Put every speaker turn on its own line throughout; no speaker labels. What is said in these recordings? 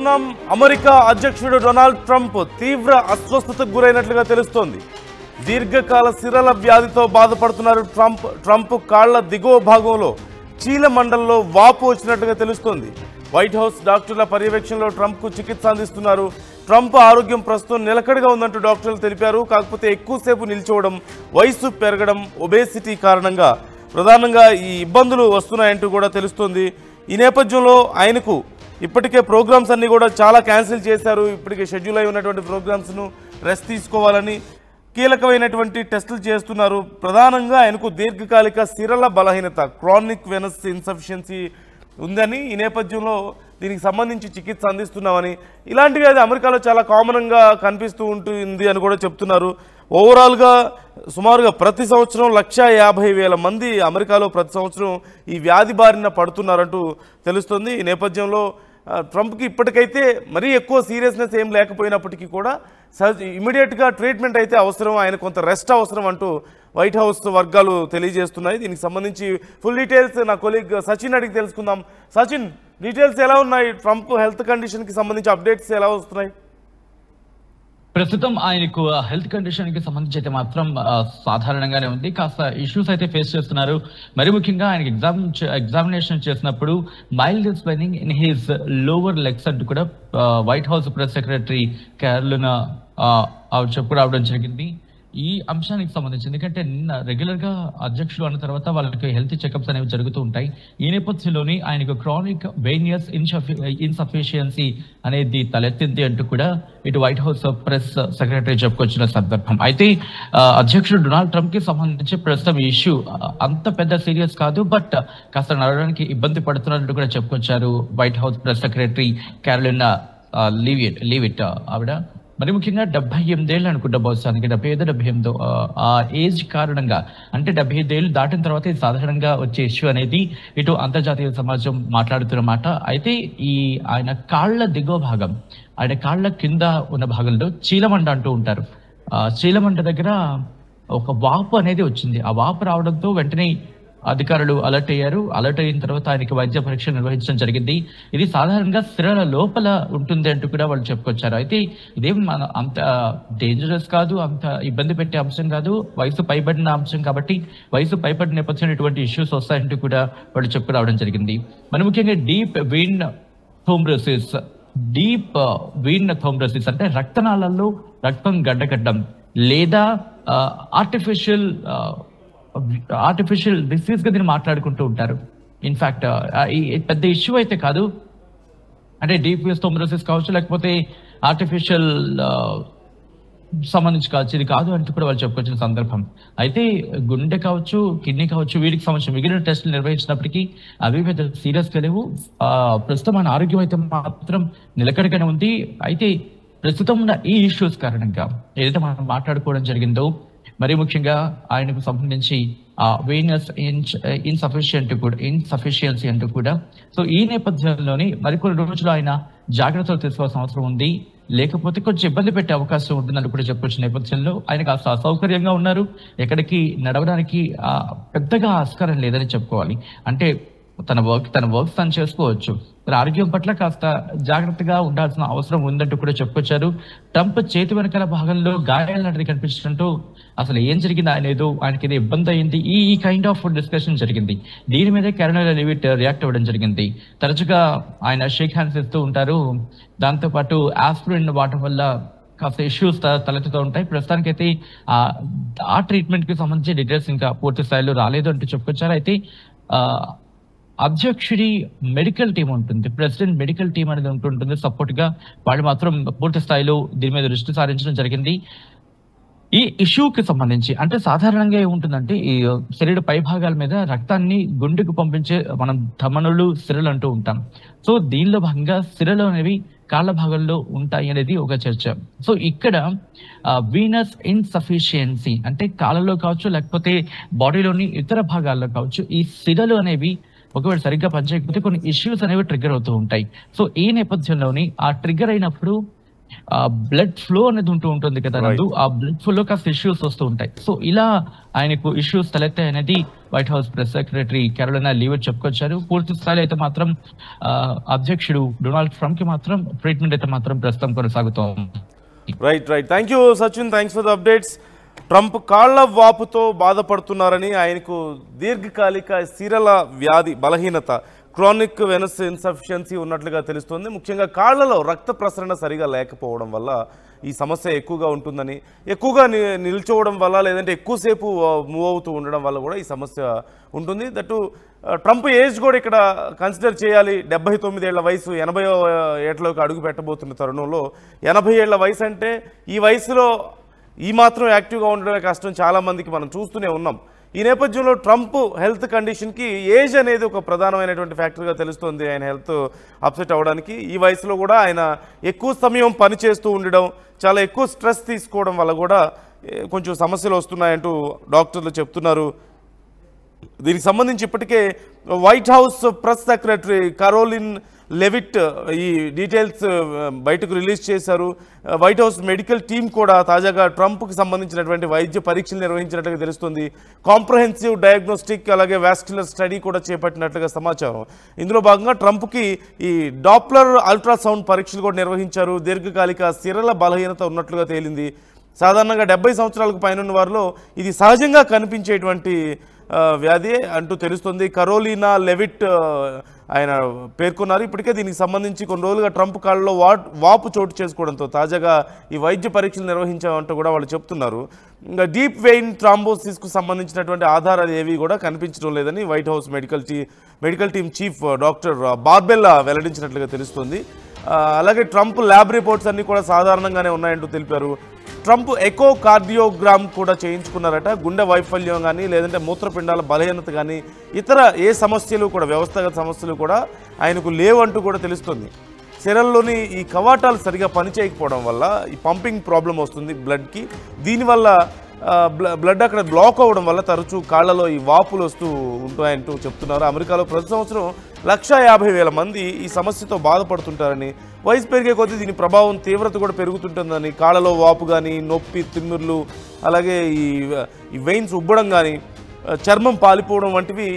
చూస్తున్నాం. అమెరికా అధ్యక్షుడు Donald Trump తీవ్ర అస్వస్థతకు గురైనట్లుగా తెలుస్తోంది. దీర్ఘకాల సిరల వ్యాధితో బాధపడుతున్నారు ట్రంప్ కాళ్ల దిగువ భాగంలో చీలమండల్లో వాపు వచ్చినట్లుగా తెలుస్తోంది. వైట్ హౌస్ డాక్టర్ల పర్యవేక్షణలో ట్రంప్కు చికిత్స అందిస్తున్నారు. ట్రంప్ ఆరోగ్యం ప్రస్తుతం నిలకడగా ఉందంటూ డాక్టర్లు తెలిపారు. కాకపోతే ఎక్కువసేపు నిల్చోవడం, వయసు పెరగడం, ఒబేసిటీ కారణంగా ప్రధానంగా ఈ ఇబ్బందులు వస్తున్నాయంటూ కూడా తెలుస్తోంది. ఈ నేపథ్యంలో ఆయనకు ఇప్పటికే ప్రోగ్రామ్స్ అన్నీ కూడా చాలా క్యాన్సిల్ చేశారు. ఇప్పటికే షెడ్యూల్ అయి ఉన్నటువంటి ప్రోగ్రామ్స్ను రెస్ట్ తీసుకోవాలని కీలకమైనటువంటి టెస్టులు చేస్తున్నారు. ప్రధానంగా ఆయనకు దీర్ఘకాలిక సిరల బలహీనత, క్రానిక్ వెనస్ ఇన్సఫిషియన్సీ ఉందని, ఈ నేపథ్యంలో దీనికి సంబంధించి చికిత్స అందిస్తున్నామని, ఇలాంటివి అది అమెరికాలో చాలా కామన్గా కనిపిస్తూ ఉంటుంది అని కూడా చెప్తున్నారు. ఓవరాల్గా సుమారుగా ప్రతి సంవత్సరం 150,000 మంది అమెరికాలో ప్రతి సంవత్సరం ఈ వ్యాధి బారిన పడుతున్నారంటూ తెలుస్తుంది. ఈ నేపథ్యంలో ట్రంప్కి ఇప్పటికైతే మరీ ఎక్కువ సీరియస్నెస్ ఏం లేకపోయినప్పటికీ కూడా ఇమీడియట్గా ట్రీట్మెంట్ అయితే అవసరం, ఆయన కొంత రెస్ట్ అవసరం అంటూ వైట్ హౌస్ వర్గాలు తెలియజేస్తున్నాయి. దీనికి సంబంధించి ఫుల్ డీటెయిల్స్ నా కొలీగ్ సచిన్ అడిగి తెలుసుకుందాం. సచిన్, డీటెయిల్స్ ఎలా ఉన్నాయి? ట్రంప్ హెల్త్ కండిషన్కి సంబంధించి అప్డేట్స్ ఎలా వస్తున్నాయి?
ప్రస్తుతం ఆయనకు హెల్త్ కండిషన్ కి సంబంధించి అయితే మాత్రం సాధారణంగానే ఉంది. కాస్త ఇష్యూస్ అయితే ఫేస్ చేస్తున్నారు. మరి ముఖ్యంగా ఆయనకి ఎగ్జామినేషన్ చేసినప్పుడు mild swelling in his lower legs అంటూ కూడా white house press secretary Carolina చెప్పు రావడం జరిగింది. ఈ అంశానికి సంబంధించి, ఎందుకంటే నిన్న రెగ్యులర్ గా అధ్యక్షులు అన్న తర్వాత వాళ్ళకి హెల్త్ చెకప్స్ అనేవి జరుగుతూ ఉంటాయి. ఈ నేపథ్యంలోని ఆయనకు క్రానిక్ వెయినియస్ ఇన్సఫిషియన్సీ అనేది తలెత్తింది అంటూ కూడా ఇటు వైట్ హౌస్ ప్రెస్ సెక్రటరీ చెప్పుకొచ్చిన సందర్భం. అయితే అధ్యక్షుడు డొనాల్డ్ ట్రంప్ కి సంబంధించి ప్రస్తుతం ఈ ఇష్యూ అంత పెద్ద సీరియస్ కాదు, బట్ కాస్త నడవడానికి ఇబ్బంది పడుతున్నట్టు కూడా చెప్పుకొచ్చారు white house press secretary Carolina Leavitt ఆవిడ. మరి ముఖ్యంగా 78 ఏళ్ళు అనుకుంటా, బహుశానికి 75-78 ఆ ఏజ్ కారణంగా, అంటే 75 ఏళ్ళు దాటిన తర్వాత ఇది సాధారణంగా వచ్చే ఇష్యూ అనేది ఇటు అంతర్జాతీయ సమాజం మాట్లాడుతున్నమాట. అయితే ఆయన కాళ్ల దిగువ భాగం, ఆయన కాళ్ల కింద ఉన్న భాగంలో చీలమండ అంటూ ఉంటారు. చీలమండ దగ్గర ఒక వాపు అనేది వచ్చింది. ఆ వాపు రావడంతో వెంటనే అధికారులు అలర్ట్ అయ్యారు. అలర్ట్ అయిన తర్వాత ఆయనకి వైద్య పరీక్ష నిర్వహించడం జరిగింది. ఇది సాధారణంగా సిరల లోపల ఉంటుంది అంటూ కూడా వాళ్ళు చెప్పుకొచ్చారు. అయితే ఇదేం అంత డేంజరస్ కాదు, అంత ఇబ్బంది పెట్టే అంశం కాదు, వయసు పైబడిన అంశం కాబట్టి వయసు పైబడిన నేపథ్యంలో ఇటువంటి ఇష్యూస్ వస్తాయంటూ కూడా వాళ్ళు చెప్పుకురావడం జరిగింది. మరి ముఖ్యంగా డీప్ వీన్ థోమ్రోసిస్ అంటే రక్తనాళాల్లో రక్తం గడ్డకట్టడం లేదా ఆర్టిఫిషియల్ డిసీజ్ గా దీన్ని మాట్లాడుకుంటూ ఉంటారు. ఇన్ఫాక్ట్ పెద్ద ఇష్యూ అయితే కాదు, అంటే డీప్ థోమ్రోసిస్ కావచ్చు, లేకపోతే ఆర్టిఫిషియల్ సంబంధించి కావచ్చు, ఇది కాదు అంటూ కూడా వాళ్ళు చెప్పుకొచ్చిన సందర్భం. అయితే గుండె కావచ్చు, కిడ్నీ కావచ్చు, వీటికి సంబంధించి మిగిలిన టెస్టులు నిర్వహించినప్పటికీ అవి పెద్ద సీరియస్ గా లేవు. ప్రస్తుతం మన ఆరోగ్యం అయితే మాత్రం నిలకడగానే ఉంది. అయితే ప్రస్తుతం ఉన్న ఈ ఇష్యూస్ కారణంగా ఏదైతే మనం మాట్లాడుకోవడం జరిగిందో, మరి ముఖ్యంగా ఆయనకు సంబంధించి వెయినస్ ఇన్సఫిషియన్సీ అంటూ కూడా, సో ఈ నేపథ్యంలోని మరికొన్ని రోజులు ఆయన జాగ్రత్తలు తీసుకోవాల్సిన అవసరం ఉంది, లేకపోతే కొంచెం ఇబ్బంది పెట్టే అవకాశం ఉంటుందని కూడా చెప్పొచ్చిన నేపథ్యంలో ఆయన కాస్త అసౌకర్యంగా ఉన్నారు. ఎక్కడికి నడవడానికి పెద్దగా ఆస్కారం లేదని చెప్పుకోవాలి. అంటే తన వర్క్ తను చేసుకోవచ్చు, తన ఆరోగ్యం పట్ల కాస్త జాగ్రత్తగా ఉండాల్సిన అవసరం ఉందంటూ కూడా చెప్పుకొచ్చారు. ట్రంప్ చేతి వెనకాల భాగంలో గాయాలు లాంటిది కనిపించడంతో అసలు ఏం జరిగింది, ఆయనకి ఏదో ఇబ్బంది అయింది, ఈ కైండ్ ఆఫ్ డిస్కషన్ జరిగింది. దీని మీదే క్యారోలినా లీవిట్ రియాక్ట్ అవ్వడం జరిగింది. తరచుగా ఆయన షేక్ హ్యాండ్స్ ఇస్తూ ఉంటారు. దాంతోపాటు ఆస్పిరిన్ వాడటం వల్ల కాస్త ఇష్యూస్ తలెత్తుతూ ఉంటాయి. ప్రస్తుతానికైతే ఆ ట్రీట్మెంట్ కి సంబంధించి డీటెయిల్స్ ఇంకా పూర్తి స్థాయిలో రాలేదు అంటూ చెప్పుకొచ్చారు. అయితే అధ్యక్షుడి మెడికల్ టీం ఉంటుంది, ప్రెసిడెంట్ మెడికల్ టీం అనేది ఉంటుంటుంది సపోర్ట్ గా. వాళ్ళు మాత్రం పూర్తి స్థాయిలో దీని మీద దృష్టి సారించడం జరిగింది. ఈ ఇష్యూకి సంబంధించి అంటే సాధారణంగా ఏముంటుందంటే, ఈ శరీర పై భాగాల మీద రక్తాన్ని గుండెకు పంపించే మనం ధమనులు, సిరలు అంటూ ఉంటాం. సో దీనిలో భాగంగా సిరలు అనేవి కాళ్ళ భాగంలో ఉంటాయి అనేది ఒక చర్చ. సో ఇక్కడ వీనస్ ఇన్సఫిషియన్సీ అంటే కాళ్ళలో కావచ్చు, లేకపోతే బాడీలోని ఇతర భాగాల్లో కావచ్చు, ఈ సిరలు అనేవి ఒకవేళ సరిగ్గా పనిచేయకపోతే కొన్ని ఇష్యూస్ అనేవి ట్రిగ్గర్ అవుతూ ఉంటాయి. సో ఈ నేపథ్యంలోని ఆ ట్రిగ్గర్ అయినప్పుడు బ్లడ్ ఫ్లో అనేది ఉంటుంది కదా నందు, ఆ బ్లడ్ ఫ్లో కాస్త ఇష్యూస్ వస్తూ ఉంటాయి. సో ఇలా ఆయనకు ఇష్యూస్ తలెత్తాయి అనేది white house press secretary Carolina Leavitt చెప్పుకొచ్చారు. పూర్తి స్థాయిలో అయితే మాత్రం అధ్యక్షుడు డొనాల్డ్ ట్రంప్ కి మాత్రం ట్రీట్మెంట్ అయితే మాత్రం ప్రస్తుతం కొనసాగుతోంది.
Right. Thank you Sachin, thanks for the updates. Trump కాళ్ల వాపుతో బాధపడుతున్నారని, ఆయనకు దీర్ఘకాలిక సిరల వ్యాధి బలహీనత క్రానిక్ వెనస్ ఇన్సఫిషియన్సీ ఉన్నట్లుగా తెలుస్తుంది. ముఖ్యంగా కాళ్లలో రక్త ప్రసరణ సరిగా లేకపోవడం వల్ల ఈ సమస్య ఎక్కువగా ఉంటుందని, ఎక్కువగా నిల్చోవడం వల్ల లేదంటే ఎక్కువసేపు మూవ్ అవుతూ ఉండడం వల్ల కూడా ఈ సమస్య ఉంటుంది. దట్టు ట్రంప్ ఏజ్ కూడా ఇక్కడ కన్సిడర్ చేయాలి. 79 ఏళ్ల వయసు, 80 ఏళ్లలోకి అడుగు పెట్టబోతున్న తరుణంలో 80 ఏళ్ల వయసు అంటే ఈ వయసులో ఈ మాత్రం యాక్టివ్గా ఉండడమే కష్టం, చాలామందికి మనం చూస్తూనే ఉన్నాం. ఈ నేపథ్యంలో ట్రంప్ హెల్త్ కండిషన్కి ఏజ్ అనేది ఒక ప్రధానమైనటువంటి ఫ్యాక్టర్గా తెలుస్తుంది ఆయన హెల్త్ అప్సెట్ అవ్వడానికి. ఈ వయసులో కూడా ఆయన ఎక్కువ సమయం పనిచేస్తూ ఉండడం, చాలా ఎక్కువ స్ట్రెస్ తీసుకోవడం వల్ల కూడా కొంచెం సమస్యలు వస్తున్నాయంటూ డాక్టర్లు చెప్తున్నారు. దీనికి సంబంధించి ఇప్పటికే white house press secretary Karoline లెవిట్ ఈ డీటెయిల్స్ బయటకు రిలీజ్ చేశారు. వైట్ హౌస్ మెడికల్ టీం కూడా తాజాగా ట్రంప్కి సంబంధించినటువంటి వైద్య పరీక్షలు నిర్వహించినట్లుగా తెలుస్తుంది. కాంప్రహెన్సివ్ డయాగ్నోస్టిక్ అలాగే వాస్క్యులర్ స్టడీ కూడా చేపట్టినట్లుగా సమాచారం. ఇందులో భాగంగా ట్రంప్కి ఈ డాప్లర్ అల్ట్రాసౌండ్ పరీక్షలు కూడా నిర్వహించారు. దీర్ఘకాలిక సిరల బలహీనత ఉన్నట్లుగా తేలింది. సాధారణంగా 70 సంవత్సరాలకు పైన వారిలో ఇది సహజంగా కనిపించేటువంటి వ్యాధి అంటూ తెలుస్తుంది. కరోలినా లెవిట్ ఆయన పేర్కొన్నారు. ఇప్పటికే దీనికి సంబంధించి కొన్ని రోజులుగా ట్రంప్ కాళ్ళలో వాపు చోటు చేసుకోవడంతో తాజాగా ఈ వైద్య పరీక్షలు నిర్వహించామంటూ కూడా వాళ్ళు చెప్తున్నారు. ఇంకా డీప్ వెయిన్ థ్రాంబోసిస్కు సంబంధించినటువంటి ఆధారాలు ఏవి కూడా కనిపించడం లేదని White House medical team chief doctor Barbella వెల్లడించినట్లుగా తెలుస్తుంది. అలాగే ట్రంప్ ల్యాబ్ రిపోర్ట్స్ అన్నీ కూడా సాధారణంగానే ఉన్నాయంటూ తెలిపారు. ట్రంప్ ఎకో కార్డియోగ్రామ్ కూడా చేయించుకున్నారట. గుండె వైఫల్యం కానీ లేదంటే మూత్రపిండాల బలహీనత కానీ ఇతర ఏ సమస్యలు కూడా వ్యవస్థాగత సమస్యలు కూడా ఆయనకు లేవంటూ కూడా తెలుస్తుంది. శరీరంలోని ఈ కవాటాలు సరిగా పనిచేయకపోవడం వల్ల ఈ పంపింగ్ ప్రాబ్లం వస్తుంది బ్లడ్కి. దీనివల్ల బ్లడ్ అక్కడ బ్లాక్ అవ్వడం వల్ల తరచూ కాళ్లలో ఈ వాపులు వస్తూ ఉంటాయంటూ చెప్తున్నారు. అమెరికాలో ప్రతి సంవత్సరం 150,000 మంది ఈ సమస్యతో బాధపడుతుంటారని, వయసు పెరిగే కొద్దీ దీని ప్రభావం తీవ్రత కూడా పెరుగుతుంటుందని, కాళ్లలో వాపు కానీ నొప్పి తిమ్మిర్లు అలాగే ఈ వెయిన్స్ ఉబ్బడం కానీ చర్మం పాలిపోవడం వంటివి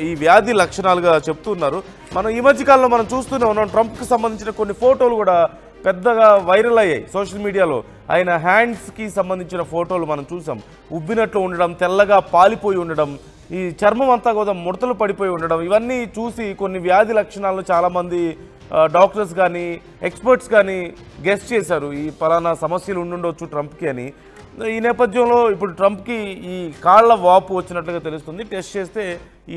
ఈ వ్యాధి లక్షణాలుగా చెప్తున్నారు. మనం ఈ మధ్యకాలంలో మనం చూస్తూనే ఉన్నాం. ట్రంప్కి సంబంధించిన కొన్ని ఫోటోలు కూడా పెద్దగా వైరల్ అయ్యాయి సోషల్ మీడియాలో. ఆయన హ్యాండ్స్కి సంబంధించిన ఫోటోలు మనం చూసాం. ఉబ్బినట్లు ఉండడం, తెల్లగా పాలిపోయి ఉండడం, ఈ చర్మం అంతా కూడా ముడతలు పడిపోయి ఉండడం, ఇవన్నీ చూసి కొన్ని వ్యాధి లక్షణాలను చాలామంది డాక్టర్స్ కానీ ఎక్స్పర్ట్స్ కానీ గెస్ చేశారు. ఈ పలానా సమస్యలు ఉండుండొచ్చు ట్రంప్కి అని. ఈ నేపథ్యంలో ఇప్పుడు ట్రంప్కి ఈ కాళ్ల వాపు వచ్చినట్లుగా తెలుస్తుంది. టెస్ట్ చేస్తే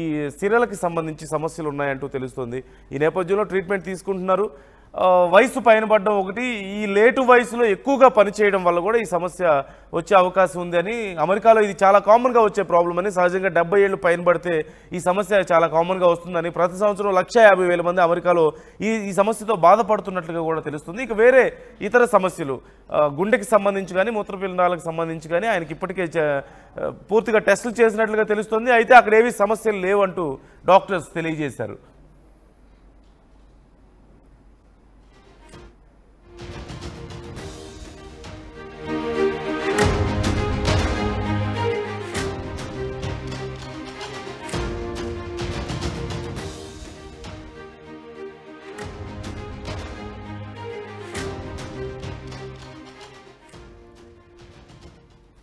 ఈ సిరలకి సంబంధించి సమస్యలు ఉన్నాయంటూ తెలుస్తుంది. ఈ నేపథ్యంలో ట్రీట్మెంట్ తీసుకుంటున్నారు. వయసు పైన పడడం ఒకటి, ఈ లేటు వయసులో ఎక్కువగా పనిచేయడం వల్ల కూడా ఈ సమస్య వచ్చే అవకాశం ఉంది అని, అమెరికాలో ఇది చాలా కామన్గా వచ్చే ప్రాబ్లం అని, సహజంగా 70 ఏళ్ళు పైన పడితే ఈ సమస్య చాలా కామన్గా వస్తుందని, ప్రతి సంవత్సరం 150,000 మంది అమెరికాలో ఈ సమస్యతో బాధపడుతున్నట్లుగా కూడా తెలుస్తుంది. ఇక వేరే ఇతర సమస్యలు గుండెకి సంబంధించి కానీ మూత్రపిండాలకు సంబంధించి కానీ ఆయనకి ఇప్పటికే పూర్తిగా టెస్టులు చేసినట్లుగా తెలుస్తుంది. అయితే అక్కడ ఏవి సమస్యలు లేవంటూ డాక్టర్స్ తెలియజేశారు.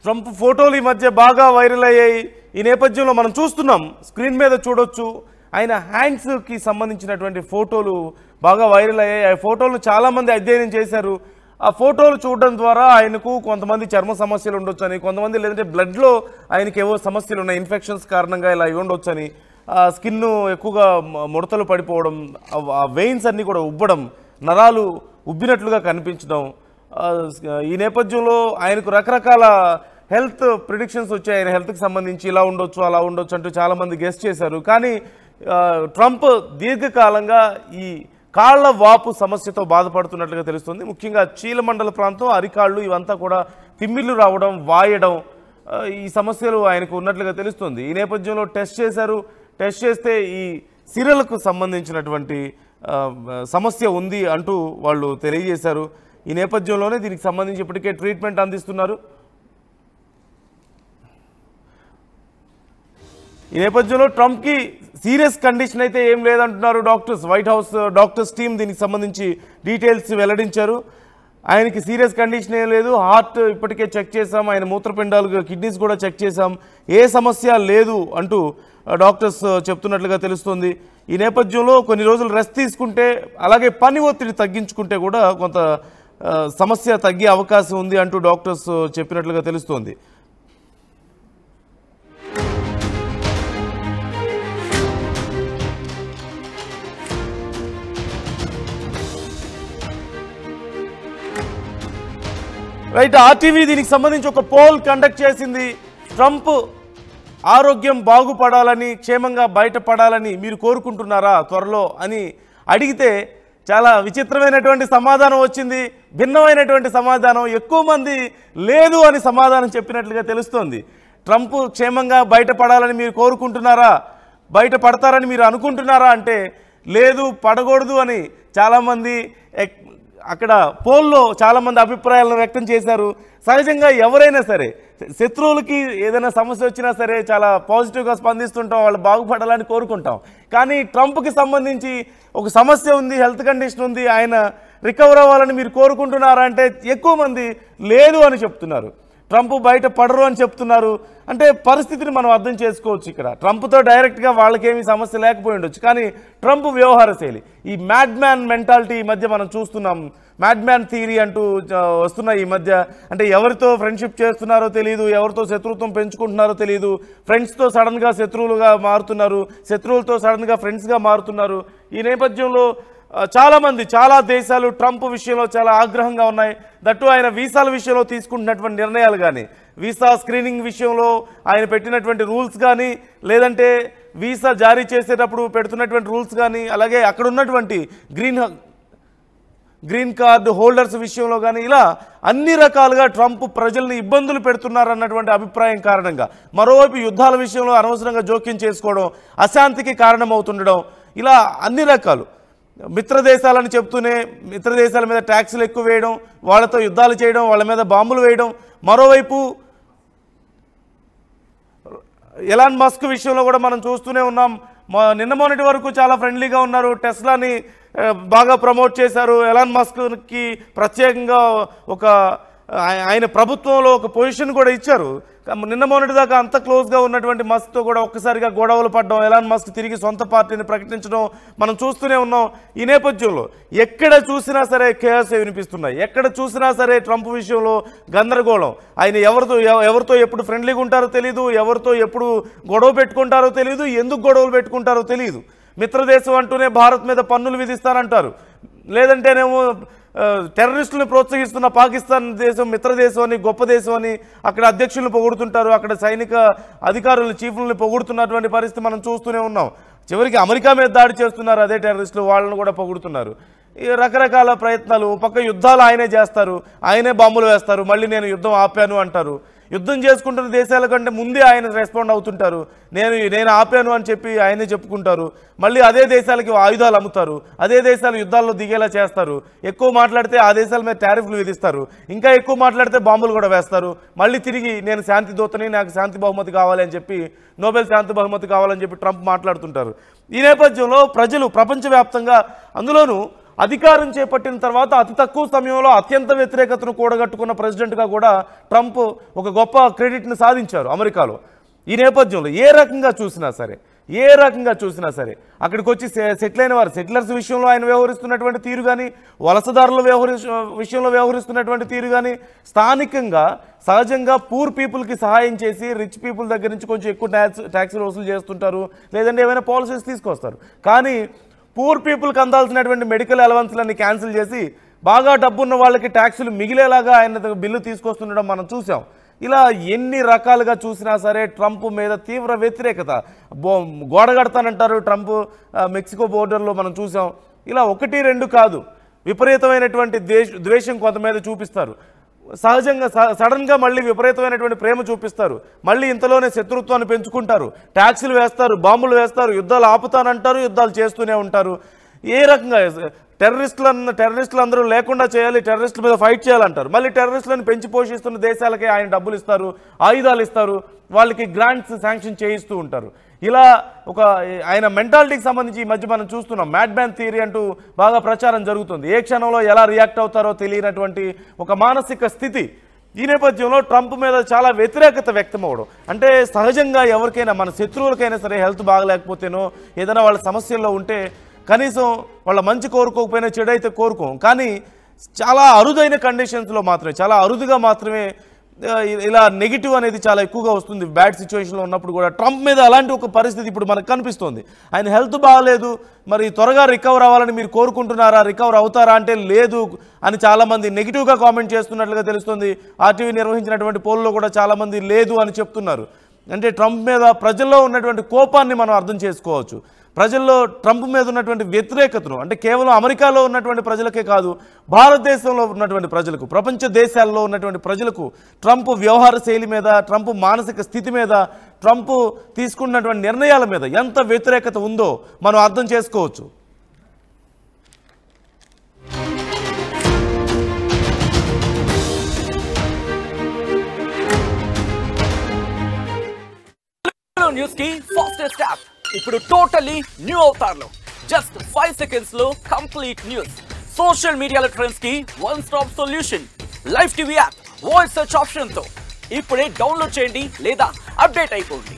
ట్రంప్ ఫోటోలు ఈ మధ్య బాగా వైరల్ అయ్యాయి. ఈ నేపథ్యంలో మనం చూస్తున్నాం, స్క్రీన్ మీద చూడొచ్చు, ఆయన హ్యాండ్స్కి సంబంధించినటువంటి ఫోటోలు బాగా వైరల్ అయ్యాయి. ఆ ఫోటోలను చాలామంది అధ్యయనం చేశారు. ఆ ఫోటోలు చూడడం ద్వారా ఆయనకు కొంతమంది చర్మ సమస్యలు ఉండొచ్చు అని, కొంతమంది లేదంటే బ్లడ్లో ఆయనకి ఏవో సమస్యలు ఉన్నాయి, ఇన్ఫెక్షన్స్ కారణంగా ఇలా ఉండొచ్చు అని, స్కిన్ ఎక్కువగా ముడతలు పడిపోవడం, ఆ వెయిన్స్ అన్నీ కూడా ఉబ్బడం, నరాలు ఉబ్బినట్లుగా కనిపించడం. ఈ నేపథ్యంలో ఆయనకు రకరకాల హెల్త్ ప్రిడిక్షన్స్ వచ్చాయి. ఆయన హెల్త్కి సంబంధించి ఇలా ఉండొచ్చు అలా ఉండొచ్చు అంటూ చాలామంది గెస్ చేశారు. కానీ ట్రంప్ దీర్ఘకాలంగా ఈ కాళ్ల వాపు సమస్యతో బాధపడుతున్నట్లుగా తెలుస్తుంది. ముఖ్యంగా చీలమండల ప్రాంతం, అరికాళ్ళు ఇవంతా కూడా తిమ్మిర్లు రావడం, వాయడం, ఈ సమస్యలు ఆయనకు ఉన్నట్లుగా తెలుస్తుంది. ఈ నేపథ్యంలో టెస్ట్ చేశారు. టెస్ట్ చేస్తే ఈ సిరలకు సంబంధించినటువంటి సమస్య ఉంది అంటూ వాళ్ళు తెలియజేశారు. ఈ నేపథ్యంలోనే దీనికి సంబంధించి ఇప్పటికే ట్రీట్మెంట్ అందిస్తున్నారు. ఈ నేపథ్యంలో ట్రంప్కి సీరియస్ కండిషన్ అయితే ఏం లేదంటున్నారు doctors. White house doctors team దీనికి సంబంధించి డీటెయిల్స్ వెల్లడించారు. ఆయనకి సీరియస్ కండిషన్ ఏం లేదు, హార్ట్ ఇప్పటికే చెక్ చేసాం, ఆయన మూత్రపిండాలు కిడ్నీస్ కూడా చెక్ చేసాం, ఏ సమస్య లేదు అంటూ డాక్టర్స్ చెప్తున్నట్లుగా తెలుస్తుంది. ఈ నేపథ్యంలో కొన్ని రోజులు రెస్ట్ తీసుకుంటే అలాగే పని ఒత్తిడి తగ్గించుకుంటే కూడా కొంత సమస్య తగ్గే అవకాశం ఉంది అంటూ డాక్టర్స్ చెప్పినట్లుగా తెలుస్తోంది. రైట్, ఆర్టీవీ దీనికి సంబంధించి ఒక పోల్ కండక్ట్ చేసింది. ట్రంప్ ఆరోగ్యం బాగుపడాలని, క్షేమంగా బయటపడాలని మీరు కోరుకుంటున్నారా త్వరలో అని అడిగితే చాలా విచిత్రమైనటువంటి సమాధానం వచ్చింది, భిన్నమైనటువంటి సమాధానం. ఎక్కువ మంది లేదు అని సమాధానం చెప్పినట్లుగా తెలుస్తోంది. ట్రంప్ క్షేమంగా బయటపడాలని మీరు కోరుకుంటున్నారా, బయటపడతారని మీరు అనుకుంటున్నారా అంటే లేదు, పడకూడదు అని చాలామంది అక్కడ పోల్లో చాలామంది అభిప్రాయాలను వ్యక్తం చేశారు. సహజంగా ఎవరైనా సరే శత్రువులకి ఏదైనా సమస్య వచ్చినా సరే చాలా పాజిటివ్గా స్పందిస్తుంటాం, వాళ్ళు బాగుపడాలని కోరుకుంటాం. కానీ ట్రంప్కి సంబంధించి ఒక సమస్య ఉంది, హెల్త్ కండిషన్ ఉంది, ఆయన రికవర్ అవ్వాలని మీరు కోరుకుంటున్నారా అంటే ఎక్కువ మంది లేదు అని చెప్తున్నారు. ట్రంప్ బయట పడరు అని చెప్తున్నారు. అంటే పరిస్థితిని మనం అర్థం చేసుకోవచ్చు. ఇక్కడ ట్రంప్తో డైరెక్ట్గా వాళ్ళకేమీ సమస్య లేకపోయి ఉండొచ్చు, కానీ ట్రంప్ వ్యవహార శైలి, ఈ మ్యాడ్ మ్యాన్ మెంటాలిటీ ఈ మధ్య మనం చూస్తున్నాం. మ్యాడ్ మ్యాన్ థియరీ అంటూ వస్తున్నాయి ఈ మధ్య. అంటే ఎవరితో ఫ్రెండ్షిప్ చేస్తున్నారో తెలియదు, ఎవరితో శత్రుత్వం పెంచుకుంటున్నారో తెలియదు, ఫ్రెండ్స్తో సడన్గా శత్రువులుగా మారుతున్నారు, శత్రువులతో సడన్గా ఫ్రెండ్స్గా మారుతున్నారు. ఈ నేపథ్యంలో చాలామంది, చాలా దేశాలు ట్రంప్ విషయంలో చాలా ఆగ్రహంగా ఉన్నాయి. దట్టు ఆయన వీసాల విషయంలో తీసుకుంటున్నటువంటి నిర్ణయాలు కానీ, వీసా స్క్రీనింగ్ విషయంలో ఆయన పెట్టినటువంటి రూల్స్ కానీ, లేదంటే వీసా జారీ చేసేటప్పుడు పెడుతున్నటువంటి రూల్స్ కానీ, అలాగే అక్కడ ఉన్నటువంటి గ్రీన్ కార్డు హోల్డర్స్ విషయంలో కానీ, ఇలా అన్ని రకాలుగా ట్రంప్ ప్రజల్ని ఇబ్బందులు పెడుతున్నారన్నటువంటి అభిప్రాయం కారణంగా, మరోవైపు యుద్ధాల విషయంలో అనవసరంగా జోక్యం చేసుకోవడం, అశాంతికి కారణమవుతుండడం, ఇలా అన్ని రకాలు మిత్ర దేశాలని చెప్తూనే మిత్ర దేశాల మీద ట్యాక్సులు ఎక్కువ వేయడం, వాళ్ళతో యుద్ధాలు చేయడం, వాళ్ళ మీద బాంబులు వేయడం, మరోవైపు ఎలాన్ మస్క్ విషయంలో కూడా మనం చూస్తూనే ఉన్నాం. నిన్న మొన్నటి వరకు చాలా ఫ్రెండ్లీగా ఉన్నారు, టెస్లాని బాగా ప్రమోట్ చేశారు, ఎలాన్ మస్క్కి ప్రత్యేకంగా ఒక ఆయన ప్రభుత్వంలో ఒక పొజిషన్ కూడా ఇచ్చారు. నిన్న మొన్నటి దాకా అంత క్లోజ్గా ఉన్నటువంటి మస్క్తో కూడా ఒక్కసారిగా గొడవలు పడడం, ఎలాన్ మస్క్ తిరిగి సొంత పార్టీని ప్రకటించడం మనం చూస్తూనే ఉన్నాం. ఈ నేపథ్యంలో ఎక్కడ చూసినా సరే కేయాస్ వినిపిస్తున్నాయి, ఎక్కడ చూసినా సరే ట్రంప్ విషయంలో గందరగోళం. ఆయన ఎవరితో ఎప్పుడు ఫ్రెండ్లీగా ఉంటారో తెలియదు, ఎవరితో ఎప్పుడు గొడవ పెట్టుకుంటారో తెలియదు, ఎందుకు గొడవలు పెట్టుకుంటారో తెలియదు. మిత్రదేశం అంటూనే భారత్ మీద పన్నులు విధిస్తారంటారు, లేదంటేనేమో టెర్రరిస్టులను ప్రోత్సహిస్తున్న పాకిస్తాన్ దేశం మిత్రదేశం అని, గొప్ప దేశం అని అక్కడ అధ్యక్షులను పొగుడుతుంటారు, అక్కడ సైనిక అధికారులు చీఫ్లను పొగుడుతున్నటువంటి పరిస్థితి మనం చూస్తూనే ఉన్నాం. చివరికి అమెరికా మీద దాడి చేస్తున్నారు అదే టెర్రరిస్టులు, వాళ్ళను కూడా పొగుడుతున్నారు. ఈ రకరకాల ప్రయత్నాలు, పక్క యుద్ధాలు ఆయనే చేస్తారు, ఆయనే బాంబులు వేస్తారు, మళ్ళీ నేను యుద్ధం ఆపాను అంటారు. యుద్ధం చేసుకుంటున్న దేశాల కంటే ముందే ఆయన రెస్పాండ్ అవుతుంటారు, నేను ఆపాను అని చెప్పి ఆయనే చెప్పుకుంటారు. మళ్ళీ అదే దేశాలకి ఆయుధాలు అమ్ముతారు, అదే దేశాలు యుద్ధాల్లో దిగేలా చేస్తారు. ఎక్కువ మాట్లాడితే ఆ దేశాల మీద టారిఫ్లు విధిస్తారు, ఇంకా ఎక్కువ మాట్లాడితే బాంబులు కూడా వేస్తారు. మళ్ళీ తిరిగి నేను శాంతి దూతని, నాకు శాంతి బహుమతి కావాలి అని చెప్పి, నోబెల్ శాంతి బహుమతి కావాలని చెప్పి ట్రంప్ మాట్లాడుతుంటారు. ఈ నేపథ్యంలో ప్రజలు ప్రపంచవ్యాప్తంగా, అందులోనూ అధికారం చేపట్టిన తర్వాత అతి తక్కువ సమయంలో అత్యంత వ్యతిరేకతను కూడగట్టుకున్న ప్రెసిడెంట్గా కూడా ట్రంప్ ఒక గొప్ప క్రెడిట్ని సాధించారు అమెరికాలో. ఈ నేపథ్యంలో ఏ రకంగా చూసినా సరే అక్కడికి వచ్చి సెటిల్ అయిన వారు, సెటిలర్స్ విషయంలో ఆయన వ్యవహరిస్తున్నటువంటి తీరు కానీ, వలసదారుల విషయంలో వ్యవహరిస్తున్నటువంటి తీరు కానీ, స్థానికంగా సహజంగా పూర్ పీపుల్కి సహాయం చేసి రిచ్ పీపుల్ దగ్గర నుంచి కొంచెం ఎక్కువ ట్యాక్సులు వసూలు చేస్తుంటారు, లేదంటే ఏమైనా పాలసీస్ తీసుకొస్తారు. కానీ పూర్ పీపుల్కి అందాల్సినటువంటి మెడికల్ అలవెన్స్లన్నీ క్యాన్సిల్ చేసి బాగా డబ్బున్న వాళ్ళకి ట్యాక్సులు మిగిలేలాగా ఆయన బిల్లు తీసుకొస్తుండడం మనం చూసాం. ఇలా ఎన్ని రకాలుగా చూసినా సరే ట్రంప్ మీద తీవ్ర వ్యతిరేకత, గోడ కడతానంటారు ట్రంప్ మెక్సికో బోర్డర్లో మనం చూసాం. ఇలా 1-2 కాదు, విపరీతమైనటువంటి ద్వేషం కొంత మీద చూపిస్తారు. సహజంగా సడన్గా మళ్ళీ విపరీతమైనటువంటి ప్రేమ చూపిస్తారు, మళ్ళీ ఇంతలోనే శత్రుత్వాన్ని పెంచుకుంటారు, ట్యాక్సులు వేస్తారు, బాంబులు వేస్తారు, యుద్ధాలు ఆపుతానంటారు, యుద్ధాలు చేస్తూనే ఉంటారు. ఏ రకంగా టెర్రరిస్టులు అందరూ లేకుండా చేయాలి, టెర్రరిస్టుల మీద ఫైట్ చేయాలంటారు. మళ్ళీ టెర్రరిస్టులను పెంచి పోషిస్తున్న దేశాలకే ఆయన డబ్బులు ఇస్తారు, ఆయుధాలు ఇస్తారు, వాళ్ళకి గ్రాంట్స్ శాంక్షన్ చేయిస్తూ ఉంటారు. ఇలా ఒక ఆయన మెంటాలిటీకి సంబంధించి ఈ మధ్య మనం చూస్తున్నాం. మ్యాడ్ మ్యాన్ థియరీ అంటూ బాగా ప్రచారం జరుగుతుంది. ఏ క్షణంలో ఎలా రియాక్ట్ అవుతారో తెలియనటువంటి ఒక మానసిక స్థితి. ఈ నేపథ్యంలో ట్రంప్ మీద చాలా వ్యతిరేకత వ్యక్తం అవ్వడం, అంటే సహజంగా ఎవరికైనా మన శత్రువులకైనా సరే హెల్త్ బాగలేకపోతేనో ఏదైనా వాళ్ళ సమస్యల్లో ఉంటే కనీసం వాళ్ళ మంచి కోరుకోకపోయినా చెడు అయితే కోరుకోం. కానీ చాలా అరుదైన కండిషన్స్లో మాత్రమే, చాలా అరుదుగా మాత్రమే ఇలా నెగిటివ్ అనేది చాలా ఎక్కువగా వస్తుంది బ్యాడ్ సిచ్యువేషన్లో ఉన్నప్పుడు కూడా. ట్రంప్ మీద అలాంటి ఒక పరిస్థితి ఇప్పుడు మనకు కనిపిస్తోంది. ఆయన హెల్త్ బాగాలేదు, మరి త్వరగా రికవర్ అవ్వాలని మీరు కోరుకుంటున్నారా, రికవర్ అవుతారా అంటే లేదు అని చాలామంది నెగిటివ్గా కామెంట్ చేస్తున్నట్లుగా తెలుస్తుంది. ఆర్టీవీ నిర్వహించినటువంటి పోల్లో కూడా చాలామంది లేదు అని చెప్తున్నారు. అంటే ట్రంప్ మీద ప్రజల్లో ఉన్నటువంటి కోపాన్ని మనం అర్థం చేసుకోవచ్చు. ప్రజల్లో ట్రంప్ మీద ఉన్నటువంటి వ్యతిరేకతను, అంటే కేవలం అమెరికాలో ఉన్నటువంటి ప్రజలకే కాదు, భారతదేశంలో ఉన్నటువంటి ప్రజలకు, ప్రపంచ దేశాల్లో ఉన్నటువంటి ప్రజలకు ట్రంప్ వ్యవహార శైలి మీద, ట్రంప్ మానసిక స్థితి మీద, ట్రంప్ తీసుకున్నటువంటి నిర్ణయాల మీద ఎంత వ్యతిరేకత ఉందో మనం అర్థం చేసుకోవచ్చు.
న్యూస్ కి ఫాస్టెస్ట్ యాప్ ఇప్పుడు టోటలీ న్యూ అవతార్లో జస్ట్ 5 సెకండ్స్ లో కంప్లీట్ న్యూస్, సోషల్ మీడియాలో ట్రెండ్స్ కి one stop solution, live TV app, voice search option తో ఇప్పుడే డౌన్లోడ్ చేయండి లేదా అప్డేట్ అయిపోండి.